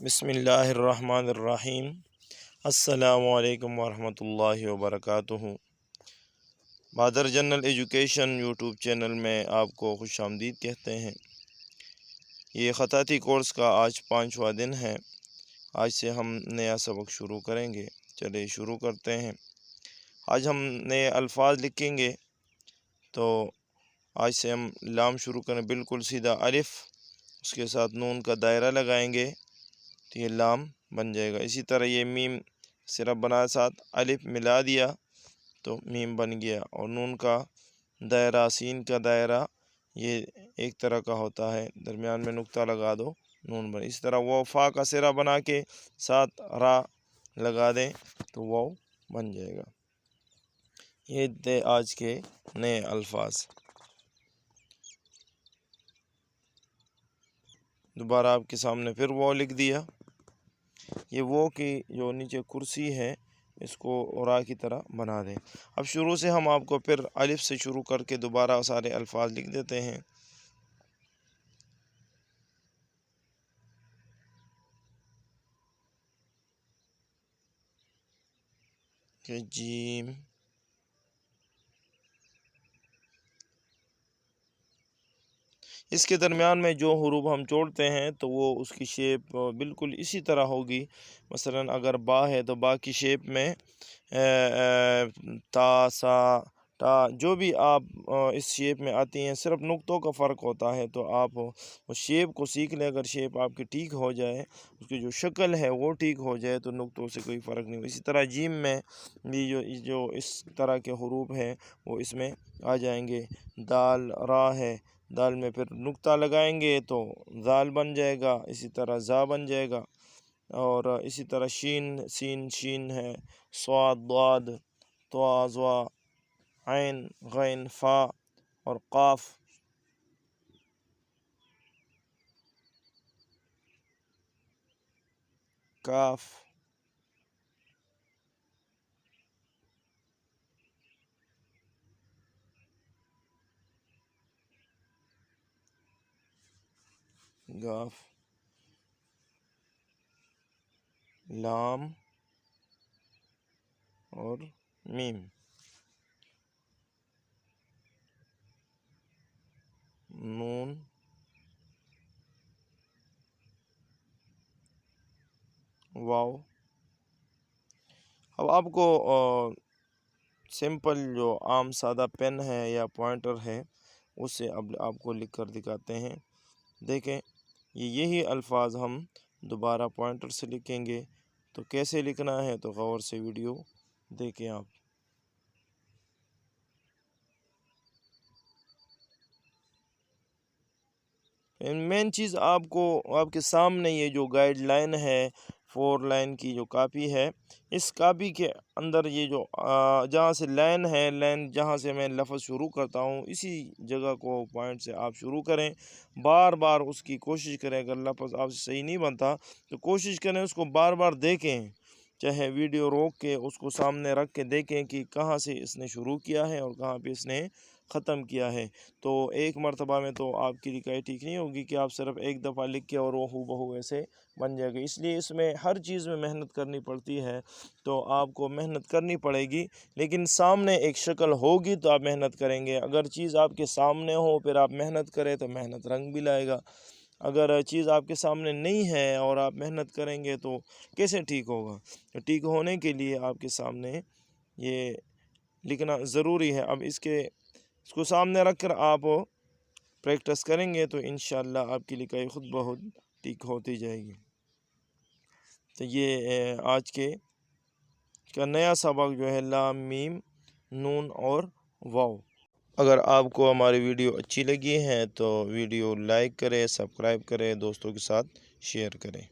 بسم اللہ الرحمن الرحیم۔ السلام علیکم ورحمۃ اللہ وبرکاتہ۔ بہادر جنرل ایجوکیشن یوٹیوب چینل میں آپ کو خوش آمدید کہتے ہیں۔ یہ خطاطی کورس کا آج 5واں دن ہے۔ آج سے ہم نیا سبق شروع کریں گے۔ چلے شروع کرتے ہیں۔ آج ہم نئے الفاظ لکھیں گے، تو آج سے ہم لام شروع کریں، بالکل سیدھا الف، اس کے ساتھ نون کا دائرہ لگائیں گے تو یہ لام بن جائے گا۔ اسی طرح یہ میم صرف بنا ساتھ الف ملا دیا تو میم بن گیا، اور نون کا دائرہ، سین کا دائرہ یہ ایک طرح کا ہوتا ہے، درمیان میں نقطہ لگا دو نون بن۔ اس طرح وہ فا کا سرا بنا کے ساتھ را لگا دیں تو وہ بن جائے گا۔ یہ تھے آج کے نئے الفاظ۔ دوبارہ آپ کے سامنے پھر وہ لکھ دیا۔ یہ وہ کی جو نیچے کرسی ہے اس کو را کی طرح بنا دیں۔ اب شروع سے ہم آپ کو پھر الف سے شروع کر کے دوبارہ سارے الفاظ لکھ دیتے ہیں کہ جیم، اس کے درمیان میں جو حروف ہم جوڑتے ہیں تو وہ اس کی شیپ بالکل اسی طرح ہوگی۔ مثلا اگر با ہے تو با کی شیپ میں تا، سا، تا جو بھی آپ اس شیپ میں آتی ہیں، صرف نقطوں کا فرق ہوتا ہے۔ تو آپ اس شیپ کو سیکھ لیں۔ اگر شیپ آپ کی ٹھیک ہو جائے، اس کی جو شکل ہے وہ ٹھیک ہو جائے تو نقطوں سے کوئی فرق نہیں ہو۔ اسی طرح جیم میں بھی جو اس طرح کے حروف ہیں وہ اس میں آ جائیں گے۔ دال، را ہے، دال میں پھر نقطہ لگائیں گے تو ذال بن جائے گا، اسی طرح زا بن جائے گا، اور اسی طرح شین، سین، شین ہے، صاد، ضاد، طا، ظا، عین، غین، فا اور قاف۔ کاف، گاف، لام اور میم، نون، واو۔ اب آپ کو سمپل جو عام سادہ پین ہے یا پوائنٹر ہے اس سے اب آپ کو لکھ کر دکھاتے ہیں۔ دیکھیں یہی الفاظ ہم دوبارہ پوائنٹر سے لکھیں گے، تو کیسے لکھنا ہے تو غور سے ویڈیو دیکھیں آپ۔ مین چیز آپ کو آپ کے سامنے یہ جو گائیڈ لائن ہے 4 لائن کی جو کاپی ہے، اس کاپی کے اندر یہ جو جہاں سے لائن ہے، لائن جہاں سے میں لفظ شروع کرتا ہوں اسی جگہ کو پوائنٹ سے آپ شروع کریں۔ بار بار اس کی کوشش کریں۔ اگر لفظ آپ سے صحیح نہیں بنتا تو کوشش کریں اس کو بار بار دیکھیں، چاہے ویڈیو روک کے اس کو سامنے رکھ کے دیکھیں کہ کہاں سے اس نے شروع کیا ہے اور کہاں پہ اس نے ختم کیا ہے۔ تو ایک مرتبہ میں تو آپ کی لکھائی ٹھیک نہیں ہوگی کہ آپ صرف ایک دفعہ لکھ کے اور وہ ہو بہو ایسے بن جائے گا۔ اس لیے اس میں ہر چیز میں محنت کرنی پڑتی ہے، تو آپ کو محنت کرنی پڑے گی، لیکن سامنے ایک شکل ہوگی تو آپ محنت کریں گے۔ اگر چیز آپ کے سامنے ہو پھر آپ محنت کریں تو محنت رنگ بھی لائے گا۔ اگر چیز آپ کے سامنے نہیں ہے اور آپ محنت کریں گے تو کیسے ٹھیک ہوگا؟ تو ٹھیک ہونے کے لیے آپ کے سامنے یہ لکھنا ضروری ہے۔ اب اس کو سامنے رکھ کر آپ پریکٹس کریں گے تو انشاءاللہ آپ کی لکھائی خود بخود ٹھیک ہوتی جائے گی۔ تو یہ آج کا نیا سبق جو ہے لام، میم، نون اور واو۔ اگر آپ کو ہماری ویڈیو اچھی لگی ہے تو ویڈیو لائک کریں، سبسکرائب کریں، دوستوں کے ساتھ شیئر کریں۔